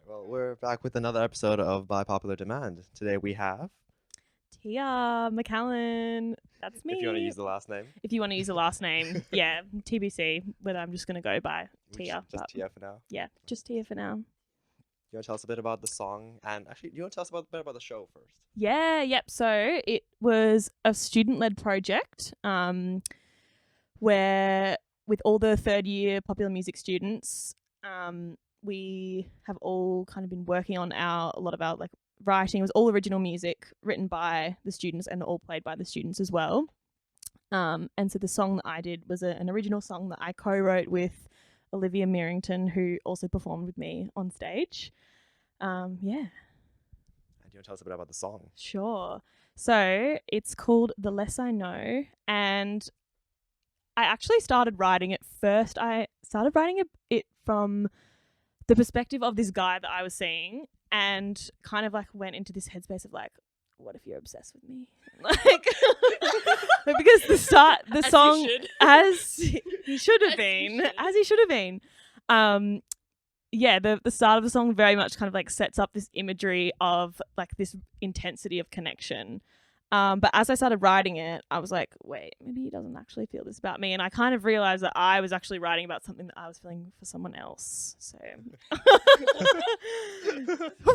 Well, we're back with another episode of By Popular Demand. Today we have, Tia McAllen. That's me. if you want to use the last name, If you want to use the last name, yeah, TBC, whether I'm just going to go by Tia. just but Tia for now. yeah, just Tia for now. You want to tell us a bit about the song, and actually, do you want to tell us a bit about the show first? Yep. So it was a student-led project where with all the third year popular music students, we have all kind of been working on a lot of our like writing. It was all original music written by the students and all played by the students as well. And so the song that I did was an original song that I co-wrote with Olivia Merrington, who also performed with me on stage. And do you want to tell us a bit about the song? Sure. So it's called The Less I Know, and I actually started writing it first. I started writing it from the perspective of this guy that I was seeing, and kind of like went into this headspace of like, what if you're obsessed with me? Like, because the song, as he should have been, the start of the song very much kind of like sets up this imagery of like this intensity of connection. But as I started writing it, I was like, wait, maybe he doesn't actually feel this about me. And I kind of realized that I was actually writing about something that I was feeling for someone else. So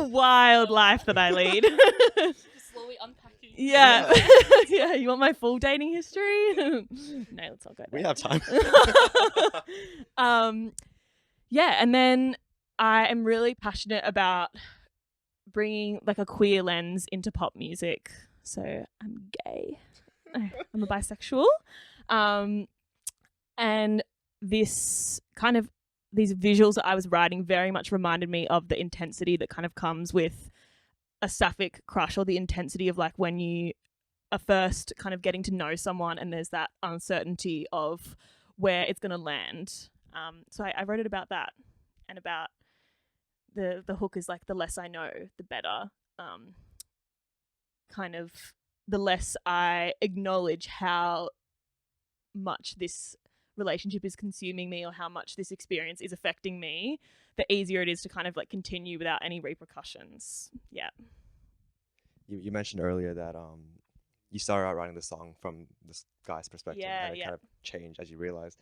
wild life that I lead. Slowly unpacking. Yeah. Yeah. You want my full dating history? No, let's not go there. We have time. Yeah. And then I am really passionate about bringing like a queer lens into pop music. So I'm gay. I'm a bisexual. And these visuals that I was writing very much reminded me of the intensity that kind of comes with a sapphic crush, or the intensity of like when you are first kind of getting to know someone and there's that uncertainty of where it's going to land. So I wrote it about that, and about the hook is like, the less I know, the better. Kind of the less I acknowledge how much this relationship is consuming me, or how much this experience is affecting me, the easier it is to kind of like continue without any repercussions. Yeah. You mentioned earlier that you started out writing the song from this guy's perspective, and it kind of changed as you realized.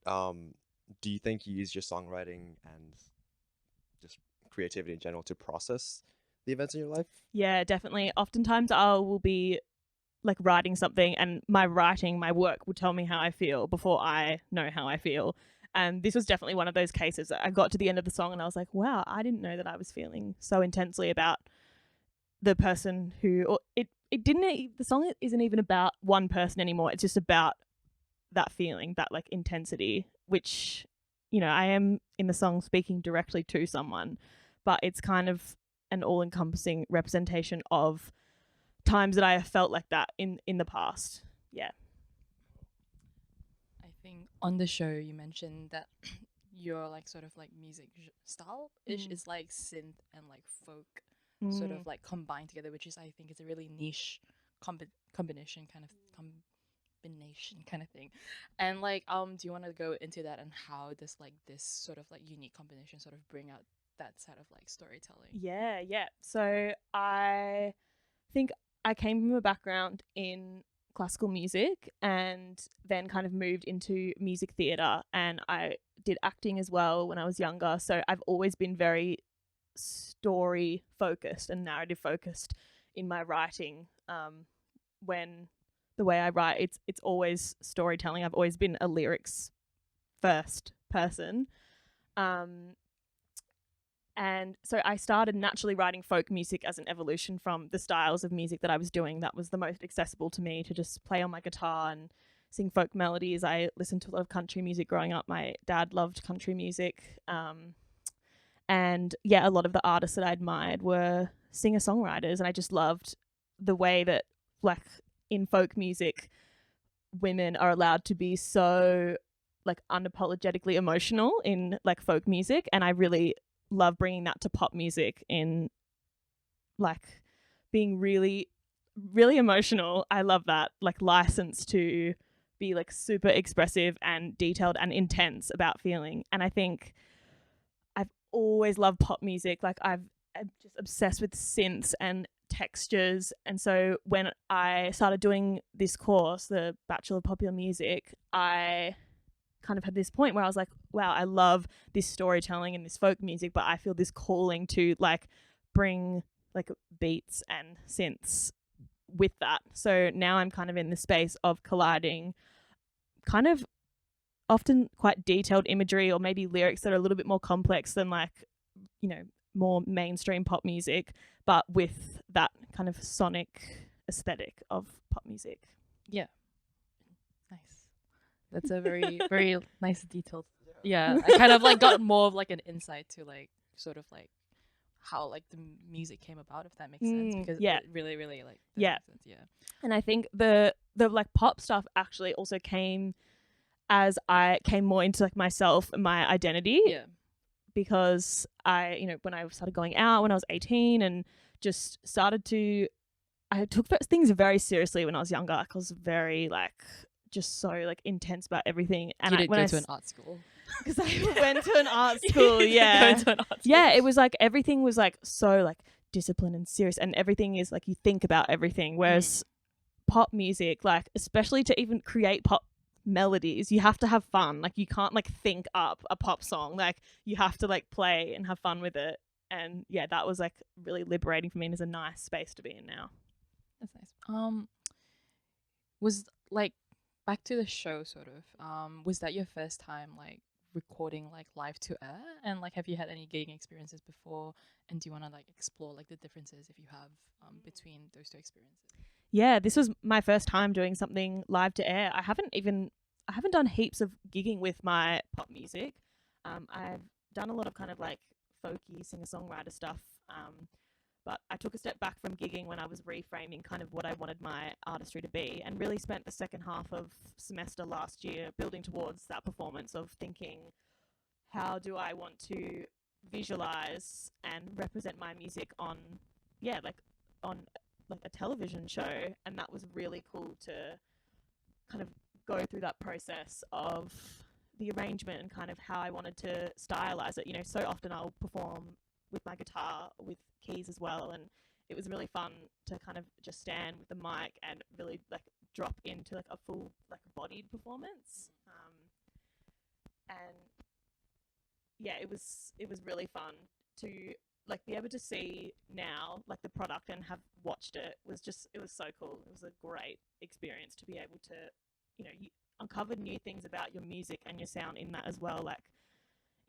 Do you think you use your songwriting and just creativity in general to process the events in your life? Yeah, definitely. Oftentimes I will be like writing something, and my work will tell me how I feel before I know how I feel. And this was definitely one of those cases that I got to the end of the song and I was like, wow, I didn't know that I was feeling so intensely about the person who, or the song isn't even about one person anymore. It's just about that feeling, that like intensity, which, you know, I am in the song speaking directly to someone, but it's kind of an all-encompassing representation of times that I have felt like that in the past. Yeah. I think on the show you mentioned that your like sort of like music style-ish is like synth and like folk sort of like combined together, which is, I think, it's a really niche combination kind of thing. And like do you want to go into that, and how does like this sort of like unique combination sort of bring out that sort of like storytelling? Yeah. So I think I came from a background in classical music, and then kind of moved into music theatre, and I did acting as well when I was younger. So I've always been very story focused and narrative focused in my writing. When the way I write, it's always storytelling. I've always been a lyrics first person. And so I started naturally writing folk music as an evolution from the styles of music that I was doing. That was the most accessible to me, to just play on my guitar and sing folk melodies. I listened to a lot of country music growing up. My dad loved country music. And yeah, a lot of the artists that I admired were singer-songwriters, and I just loved the way that, like, in folk music, women are allowed to be so, like, unapologetically emotional in, like, folk music, and I really love bringing that to pop music, in, like, being really, really emotional. I love that, like, license to be, like, super expressive and detailed and intense about feeling. And I think I've always loved pop music. Like I'm just obsessed with synths and textures. And so when I started doing this course, the Bachelor of Popular Music, I kind of had this point where I was like, wow, I love this storytelling and this folk music, but I feel this calling to like bring like beats and synths with that. So now I'm kind of in the space of colliding kind of often quite detailed imagery or maybe lyrics that are a little bit more complex than like, you know, more mainstream pop music, but with that kind of sonic aesthetic of pop music. Yeah. Nice. That's a very, very nice detailed. Yeah. I kind of like got more of like an insight to like sort of like how like the music came about, if that makes sense. Because it really, really like makes sense. Yeah. And I think the like pop stuff actually also came as I came more into like myself and my identity. Yeah. Because I, you know, when I started going out when I was 18 and just started to, I took things very seriously when I was younger. I was very like, just so like intense about everything. And you did go to an art school. Because I went to an art school, yeah. It was like everything was like so like disciplined and serious, and everything is like you think about everything. Whereas pop music, like especially to even create pop melodies, you have to have fun. Like you can't like think up a pop song. Like you have to like play and have fun with it. And yeah, that was like really liberating for me, and is a nice space to be in now. That's nice. Was like back to the show sort of. Was that your first time like recording like live to air? And like have you had any gigging experiences before? And do you want to like explore like the differences if you have between those two experiences? Yeah, this was my first time doing something live to air. I haven't done heaps of gigging with my pop music. I've done a lot of kind of like folky singer-songwriter stuff. But I took a step back from gigging when I was reframing kind of what I wanted my artistry to be, and really spent the second half of semester last year building towards that performance of thinking, how do I want to visualize and represent my music on a television show. And that was really cool to kind of go through that process of the arrangement and kind of how I wanted to stylize it. You know, so often I'll perform with my guitar, with keys as well, and it was really fun to kind of just stand with the mic and really like drop into like a full like bodied performance. And yeah, it was really fun to like be able to see now like the product and have watched it. It was so cool. It was a great experience to be able to, you know, you uncover new things about your music and your sound in that as well. Like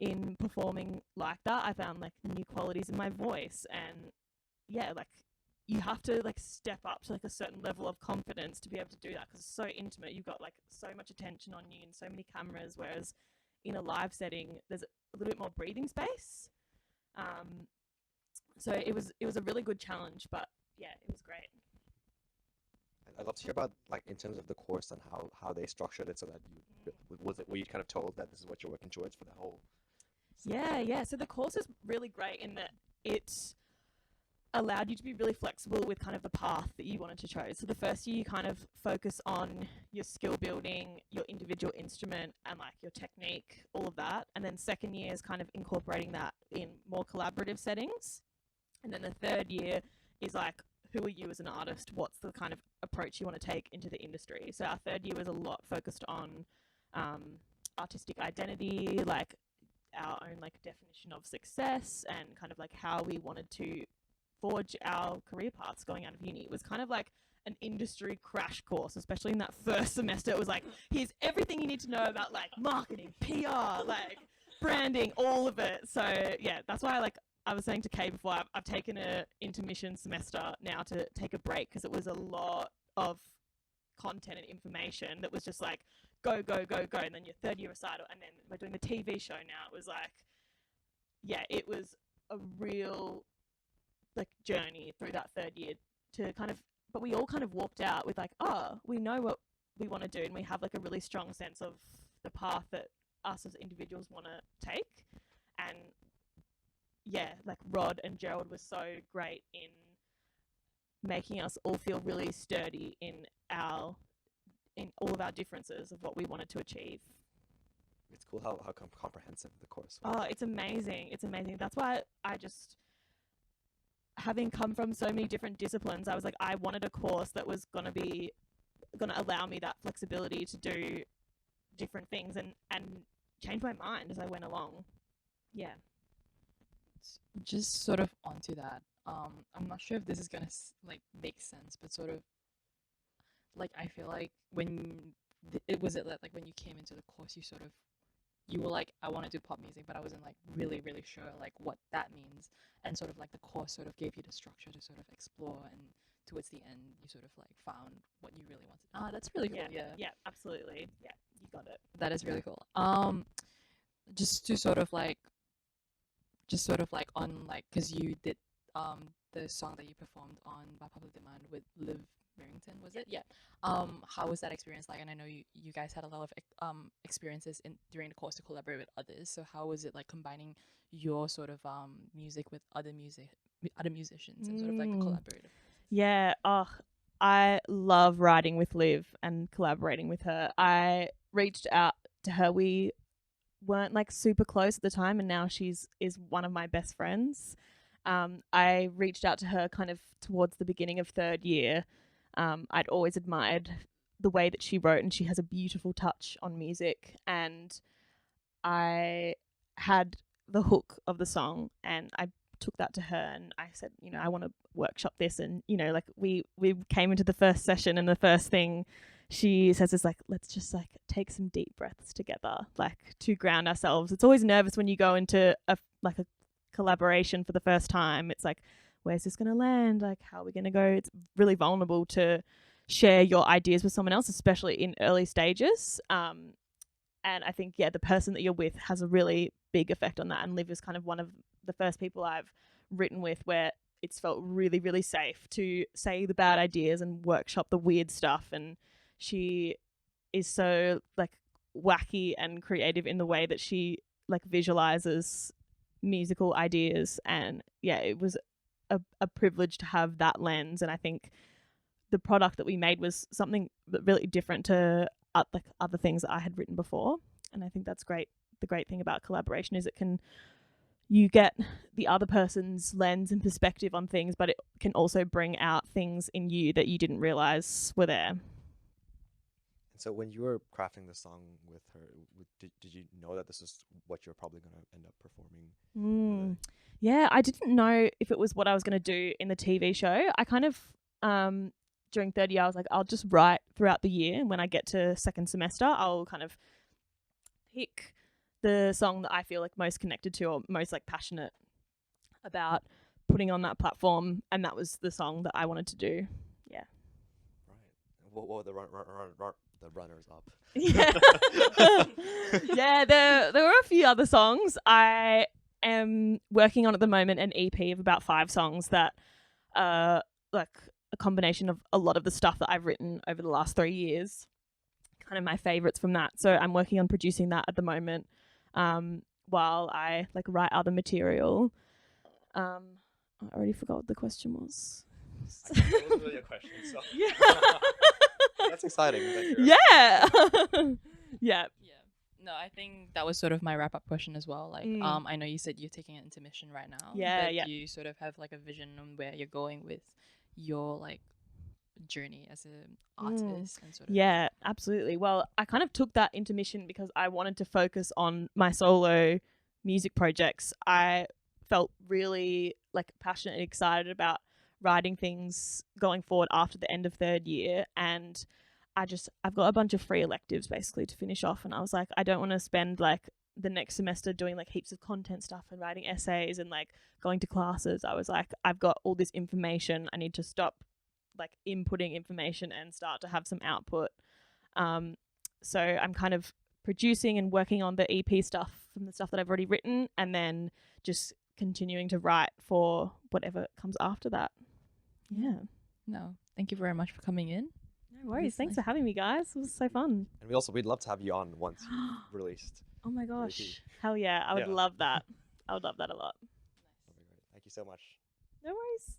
in performing like that, I found like new qualities in my voice, and yeah, like you have to like step up to like a certain level of confidence to be able to do that, because it's so intimate. You've got like so much attention on you and so many cameras, whereas in a live setting there's a little bit more breathing space. So it was a really good challenge, but yeah, it was great. I'd love to hear about like in terms of the course and how they structured it, so that were you kind of told that this is what you're working towards for the whole? Yeah. So the course is really great in that it allowed you to be really flexible with kind of the path that you wanted to choose. So the first year you kind of focus on your skill building, your individual instrument, and like your technique, all of that. And then second year is kind of incorporating that in more collaborative settings. And then the third year is like, who are you as an artist? What's the kind of approach you want to take into the industry? So our third year was a lot focused on artistic identity, like our own like definition of success, and kind of like how we wanted to forge our career paths going out of uni. It was kind of like an industry crash course, especially in that first semester. It was like, here's everything you need to know about like marketing, PR, like branding, all of it. So yeah, that's why I was saying to Kay before, I've taken a intermission semester now to take a break, because it was a lot of content and information that was just like go, and then your third year recital, and then we're doing the TV show now. It was like, yeah, it was a real like journey through that third year to kind of, but we all kind of walked out with like, oh, we know what we want to do, and we have like a really strong sense of the path that us as individuals want to take. And yeah, like Rod and Gerald were so great in making us all feel really sturdy in all of our differences of what we wanted to achieve. it's cool how comprehensive the course was. Oh, it's amazing. It's amazing. That's why I just, having come from so many different disciplines, I was like, I wanted a course that was going to allow me that flexibility to do different things and change my mind as I went along. Yeah. Just sort of onto that. I'm not sure if this is gonna like make sense, but sort of like I feel like when like when you came into the course, you were like, I want to do pop music, but I wasn't like really sure like what that means, and sort of like the course sort of gave you the structure to sort of explore, and towards the end you sort of like found what you really wanted. That's really cool. Yeah, absolutely. Yeah, you got it. That is really cool. Just to sort of like on like, because you did the song that you performed on by public demand with Liv Merrington, was it? Yeah. How was that experience like? And I know you guys had a lot of experiences during the course to collaborate with others. So how was it like combining your sort of music with other musicians and sort of like the collaborative? Yeah. Oh, I love writing with Liv and collaborating with her. I reached out to her. We weren't like super close at the time, and now is one of my best friends. I reached out to her kind of towards the beginning of third year. I'd always admired the way that she wrote, and she has a beautiful touch on music. And I had the hook of the song, and I took that to her, and I said, I want to workshop this. And, like we came into the first session, and the first thing she says is like, let's just like take some deep breaths together, like to ground ourselves. It's always nervous when you go into a collaboration for the first time. It's like, where's this going to land? Like, how are we going to go? It's really vulnerable to share your ideas with someone else, especially in early stages. And I think, the person that you're with has a really big effect on that. And Liv is kind of one of the first people I've written with where it's felt really, really safe to say the bad ideas and workshop the weird stuff. And she is so like wacky and creative in the way that she like visualizes musical ideas. And it was a privilege to have that lens. And I think the product that we made was something really different to other things that I had written before. And I think that's great. The great thing about collaboration is you get the other person's lens and perspective on things, but it can also bring out things in you that you didn't realize were there. And so when you were crafting the song with her, did you know that this is what you're probably going to end up performing? Yeah, I didn't know if it was what I was going to do in the TV show. I kind of, during third year, I was like, I'll just write throughout the year. And when I get to second semester, I'll kind of pick the song that I feel like most connected to or most like passionate about putting on that platform. And that was the song that I wanted to do. Yeah. Right. What were the runners up? Yeah. There were a few other songs. I am working on at the moment an EP of about 5 songs that are like a combination of a lot of the stuff that I've written over the last 3 years. Kind of my favorites from that. So I'm working on producing that at the moment, while I like write other material. I already forgot what the question was. That was really a question. So. Yeah. That's exciting. Yeah. Yeah. No, I think that was sort of my wrap-up question as well. Like, I know you said you're taking an intermission right now. Yeah, but you sort of have like a vision on where you're going with your like journey as an artist and sort of. Yeah, absolutely. Well, I kind of took that intermission because I wanted to focus on my solo music projects. I felt really like passionate and excited about writing things going forward after the end of third year, and I've got a bunch of free electives basically to finish off, and I was like, I don't want to spend like the next semester doing like heaps of content stuff and writing essays and like going to classes. I was like, I've got all this information, I need to stop like inputting information and start to have some output. So I'm kind of producing and working on the EP stuff from the stuff that I've already written, and then just continuing to write for whatever comes after that. Yeah. No, thank you very much for coming in. No worries. Thanks for having me, guys. It was so fun. And we'd love to have you on once you've released. Oh my gosh. Hell yeah. I would love that. I would love that a lot. That'd be great. Thank you so much. No worries.